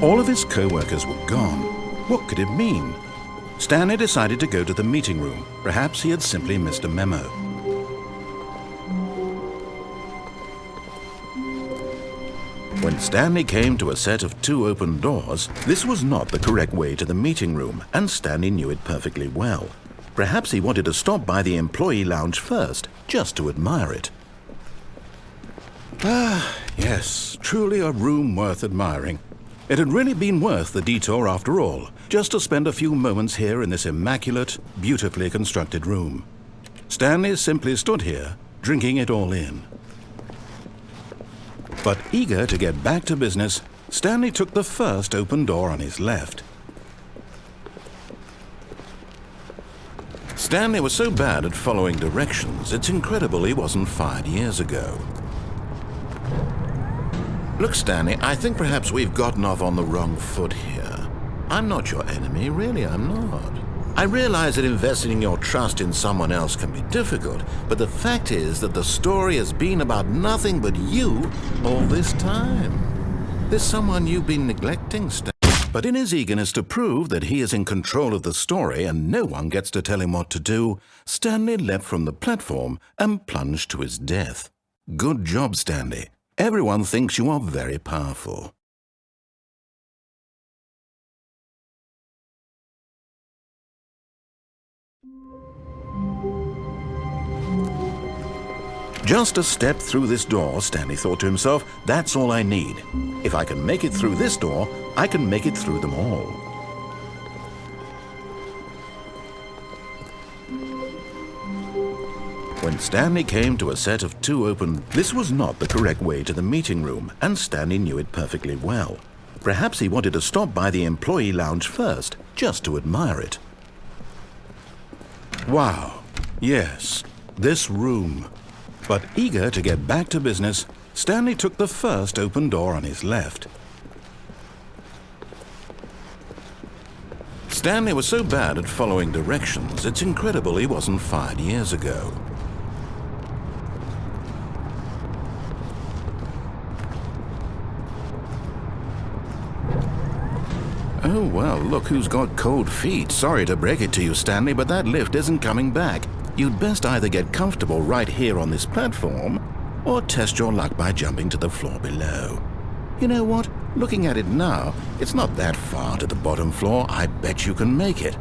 All of his co-workers were gone. What could it mean? Stanley decided to go to the meeting room. Perhaps he had simply missed a memo. When Stanley came to a set of 2 open doors, this was not the correct way to the meeting room, and Stanley knew it perfectly well. Perhaps he wanted to stop by the employee lounge first, just to admire it. Ah, yes, truly a room worth admiring. It had really been worth the detour after all, just to spend a few moments here in this immaculate, beautifully constructed room. Stanley simply stood here, drinking it all in. But eager to get back to business, Stanley took the first open door on his left. Stanley was so bad at following directions, it's incredible he wasn't fired years ago. Look, Stanley, I think perhaps we've gotten off on the wrong foot here. I'm not your enemy, really, I'm not. I realize that investing your trust in someone else can be difficult, but the fact is that the story has been about nothing but you all this time. There's someone you've been neglecting, Stanley. But in his eagerness to prove that he is in control of the story and no one gets to tell him what to do, Stanley leapt from the platform and plunged to his death. Good job, Stanley. Everyone thinks you are very powerful. Just a step through this door, Stanley thought to himself, that's all I need. If I can make it through this door, I can make it through them all. When Stanley came to a set of 2 open, this was not the correct way to the meeting room, and Stanley knew it perfectly well. Perhaps he wanted to stop by the employee lounge first, just to admire it. Wow, yes, this room. But eager to get back to business, Stanley took the first open door on his left. Stanley was so bad at following directions, it's incredible he wasn't fired years ago. Oh, well, look who's got cold feet. Sorry to break it to you, Stanley, but that lift isn't coming back. You'd best either get comfortable right here on this platform, or test your luck by jumping to the floor below. You know what? Looking at it now, it's not that far to the bottom floor. I bet you can make it.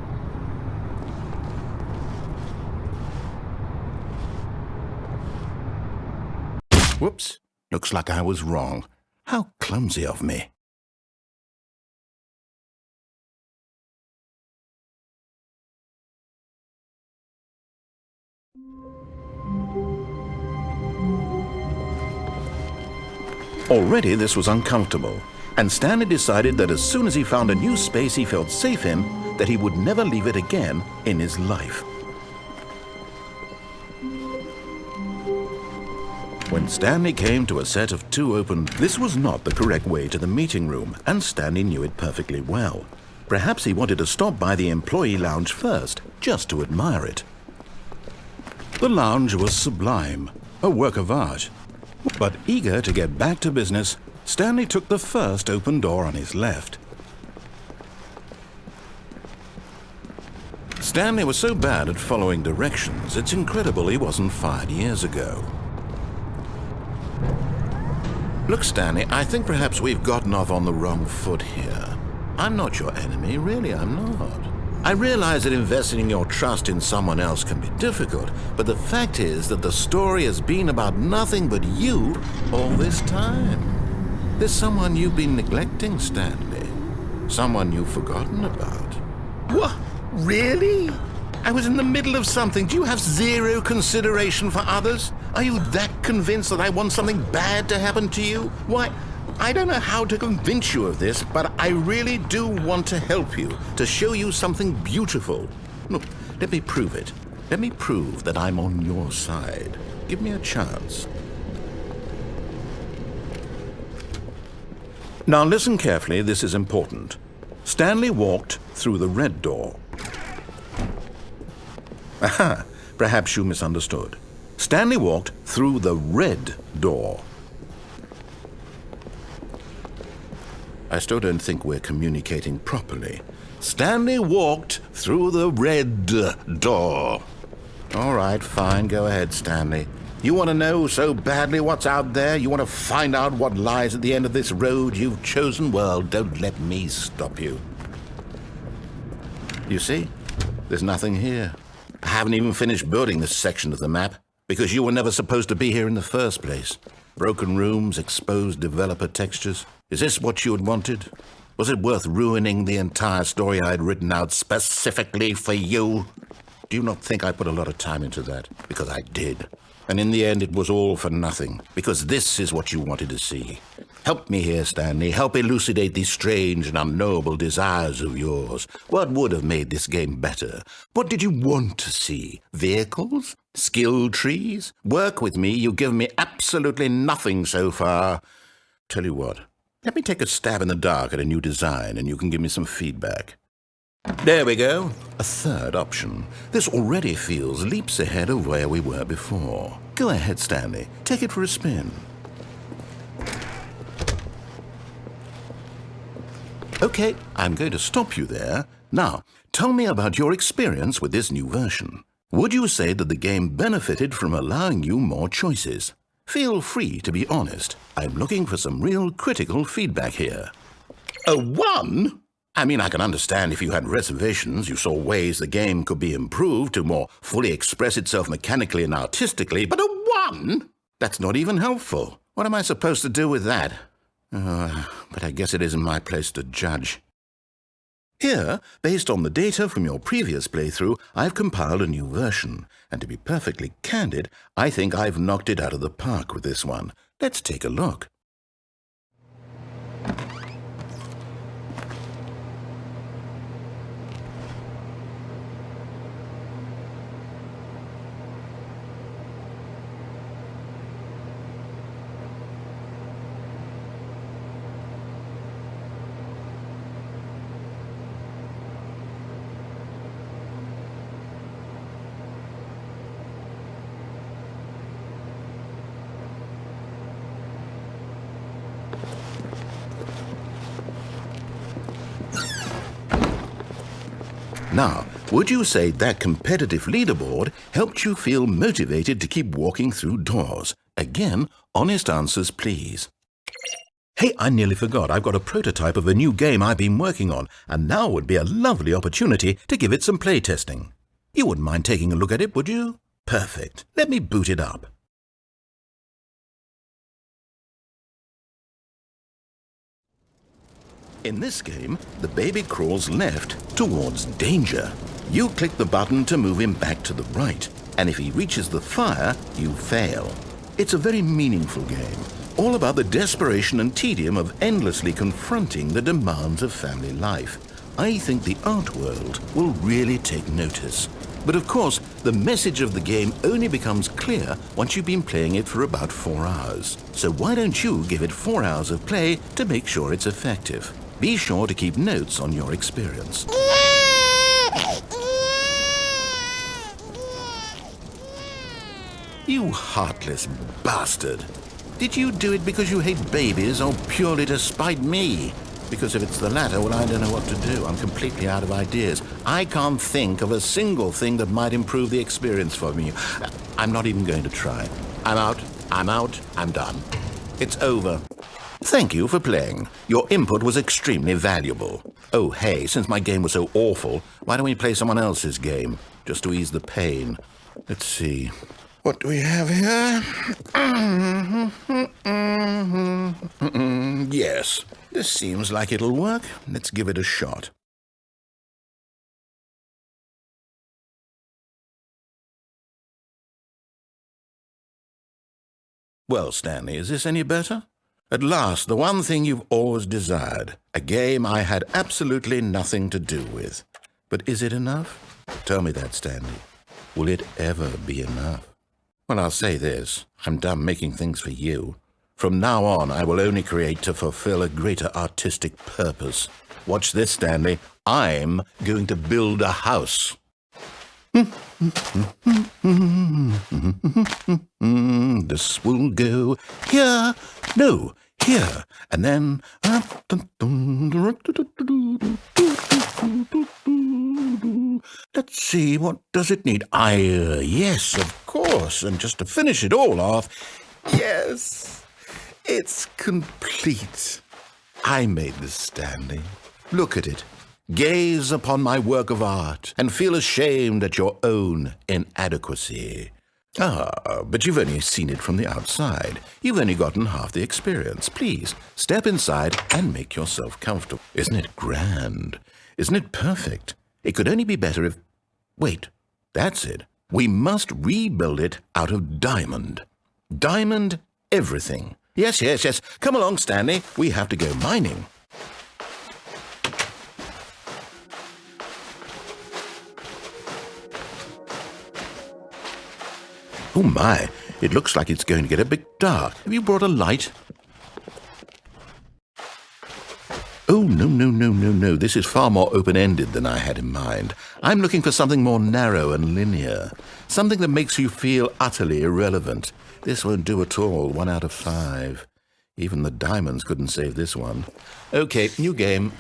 Whoops. Looks like I was wrong. How clumsy of me. Already this was uncomfortable, and Stanley decided that as soon as he found a new space he felt safe in, that he would never leave it again in his life. When Stanley came to a set of 2 open, this was not the correct way to the meeting room, and Stanley knew it perfectly well. Perhaps he wanted to stop by the employee lounge first, just to admire it. The lounge was sublime, a work of art. But eager to get back to business, Stanley took the first open door on his left. Stanley was so bad at following directions, it's incredible he wasn't fired years ago. Look, Stanley, I think perhaps we've gotten off on the wrong foot here. I'm not your enemy, really, I'm not. I realize that investing your trust in someone else can be difficult, but the fact is that the story has been about nothing but you all this time. There's someone you've been neglecting, Stanley. Someone you've forgotten about. What? Really? I was in the middle of something. Do you have zero consideration for others? Are you that convinced that I want something bad to happen to you? Why, I don't know how to convince you of this, but I really do want to help you, to show you something beautiful. Look, let me prove it. Let me prove that I'm on your side. Give me a chance. Now listen carefully, this is important. Stanley walked through the red door. Aha, perhaps you misunderstood. Stanley walked through the red door. I still don't think we're communicating properly. Stanley walked through the red door. All right, fine, go ahead, Stanley. You want to know so badly what's out there? You want to find out what lies at the end of this road you've chosen? Well, don't let me stop you. You see? There's nothing here. I haven't even finished building this section of the map, because you were never supposed to be here in the first place. Broken rooms, exposed developer textures. Is this what you had wanted? Was it worth ruining the entire story I had written out specifically for you? Do you not think I put a lot of time into that? Because I did. And in the end, it was all for nothing, because this is what you wanted to see. Help me here, Stanley. Help elucidate these strange and unknowable desires of yours. What would have made this game better? What did you want to see? Vehicles? Skill trees? Work with me. You've given me absolutely nothing so far. Tell you what, let me take a stab in the dark at a new design, and you can give me some feedback. There we go. A third option. This already feels leaps ahead of where we were before. Go ahead, Stanley. Take it for a spin. Okay, I'm going to stop you there. Now, tell me about your experience with this new version. Would you say that the game benefited from allowing you more choices? Feel free to be honest. I'm looking for some real critical feedback here. A 1? I mean, I can understand if you had reservations, you saw ways the game could be improved to more fully express itself mechanically and artistically, but a 1? That's not even helpful. What am I supposed to do with that? But I guess it isn't my place to judge. Here, based on the data from your previous playthrough, I've compiled a new version, and to be perfectly candid, I think I've knocked it out of the park with this one. Let's take a look. Now, would you say that competitive leaderboard helped you feel motivated to keep walking through doors? Again, honest answers, please. Hey, I nearly forgot. I've got a prototype of a new game I've been working on, and now would be a lovely opportunity to give it some playtesting. You wouldn't mind taking a look at it, would you? Perfect. Let me boot it up. In this game, the baby crawls left towards danger. You click the button to move him back to the right, and if he reaches the fire, you fail. It's a very meaningful game, all about the desperation and tedium of endlessly confronting the demands of family life. I think the art world will really take notice. But of course, the message of the game only becomes clear once you've been playing it for about 4 hours. So why don't you give it 4 hours of play to make sure it's effective? Be sure to keep notes on your experience. You heartless bastard. Did you do it because you hate babies or purely to spite me? Because if it's the latter, well, I don't know what to do. I'm completely out of ideas. I can't think of a single thing that might improve the experience for me. I'm not even going to try. I'm out, I'm done. It's over. Thank you for playing. Your input was extremely valuable. Oh, hey, since my game was so awful, why don't we play someone else's game, just to ease the pain? Let's see. What do we have here? Yes, this seems like it'll work. Let's give it a shot. Well, Stanley, is this any better? At last, the one thing you've always desired. A game I had absolutely nothing to do with. But is it enough? Tell me that, Stanley. Will it ever be enough? Well, I'll say this. I'm done making things for you. From now on, I will only create to fulfill a greater artistic purpose. Watch this, Stanley. I'm going to build a house. This will go here. No, here, and then... Let's see, what does it need? Yes, of course, and just to finish it all off, yes, it's complete. I made this, Stanley. Look at it. Gaze upon my work of art and feel ashamed at your own inadequacy. Ah, but you've only seen it from the outside. You've only gotten half the experience. Please, step inside and make yourself comfortable. Isn't it grand? Isn't it perfect? It could only be better if... Wait, that's it. We must rebuild it out of diamond. Diamond everything. Yes. Come along, Stanley. We have to go mining. Oh my, it looks like it's going to get a bit dark. Have you brought a light? Oh, no. This is far more open-ended than I had in mind. I'm looking for something more narrow and linear. Something that makes you feel utterly irrelevant. This won't do at all. 1 out of 5. Even the diamonds couldn't save this one. Okay, new game.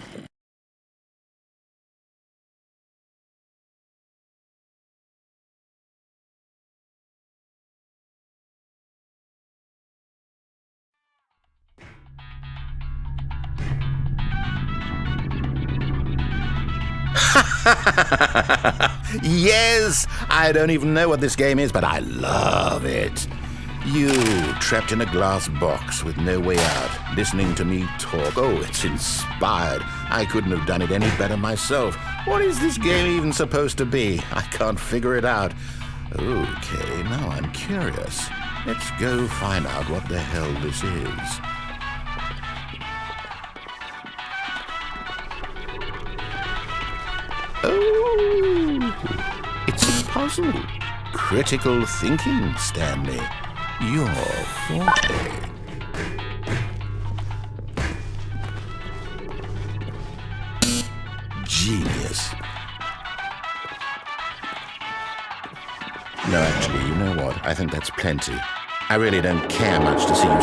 Yes! I don't even know what this game is, but I love it. You, trapped in a glass box with no way out, listening to me talk. Oh, it's inspired. I couldn't have done it any better myself. What is this game even supposed to be? I can't figure it out. Okay, now I'm curious. Let's go find out what the hell this is. Oh, it's a puzzle. Critical thinking, Stanley. Your forte. Genius. No, actually, you know what? I think that's plenty. I really don't care much to see you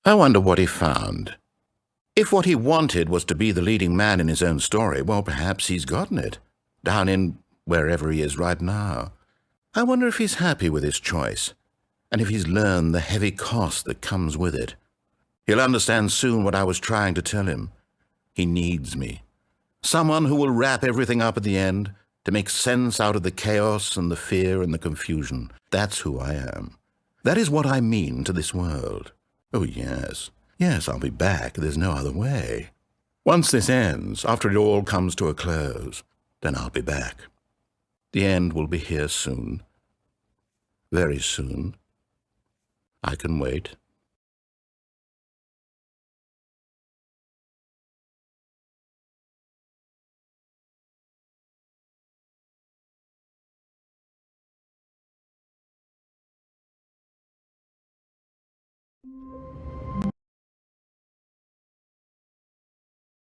I wonder what he found. If what he wanted was to be the leading man in his own story, well, perhaps he's gotten it, down in wherever he is right now. I wonder if he's happy with his choice, and if he's learned the heavy cost that comes with it. He'll understand soon what I was trying to tell him. He needs me. Someone who will wrap everything up at the end, to make sense out of the chaos and the fear and the confusion. That's who I am. That is what I mean to this world. Oh, yes. Yes, I'll be back. There's no other way. Once this ends, after it all comes to a close, then I'll be back. The end will be here soon. Very soon. I can wait.